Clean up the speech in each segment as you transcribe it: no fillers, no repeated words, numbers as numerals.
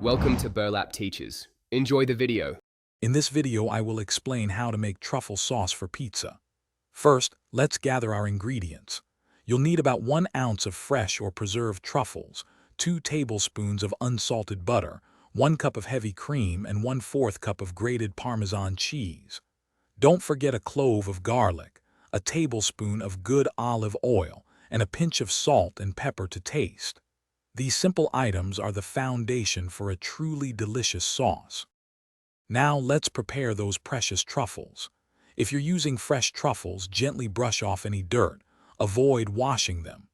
Welcome to Burlap Teachers. Enjoy the video. In this video, I will explain how to make truffle sauce for pizza. First, let's gather our ingredients. You'll need about 1 ounce of fresh or preserved truffles, 2 tablespoons of unsalted butter, 1 cup of heavy cream, and 1/4 cup of grated Parmesan cheese. Don't forget a clove of garlic, a tablespoon of good olive oil, and a pinch of salt and pepper to taste. These simple items are the foundation for a truly delicious sauce. Now let's prepare those precious truffles. If you're using fresh truffles, gently brush off any dirt. Avoid washing them.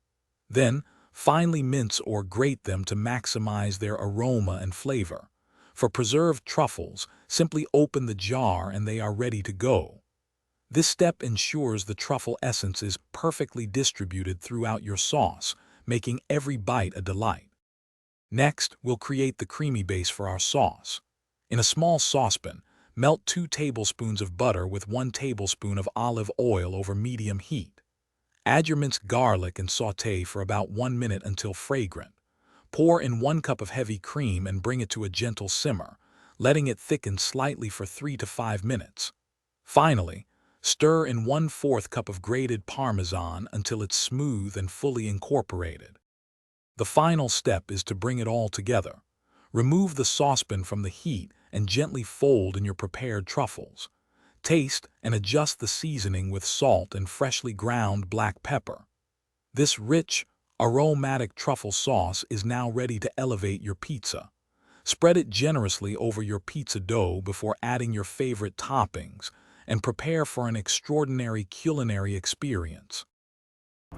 Then, finely mince or grate them to maximize their aroma and flavor. For preserved truffles, simply open the jar and they are ready to go. This step ensures the truffle essence is perfectly distributed throughout your sauce, making every bite a delight. Next, we'll create the creamy base for our sauce. In a small saucepan, melt 2 tablespoons of butter with 1 tablespoon of olive oil over medium heat. Add your minced garlic and sauté for about 1 minute until fragrant. Pour in 1 cup of heavy cream and bring it to a gentle simmer, letting it thicken slightly for 3 to 5 minutes. Finally, stir in 1/4 cup of grated Parmesan until it's smooth and fully incorporated. The final step is to bring it all together. Remove the saucepan from the heat and gently fold in your prepared truffles. Taste and adjust the seasoning with salt and freshly ground black pepper. This rich, aromatic truffle sauce is now ready to elevate your pizza. Spread it generously over your pizza dough before adding your favorite toppings and prepare for an extraordinary culinary experience.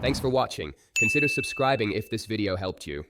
Thanks for watching. Consider subscribing if this video helped you.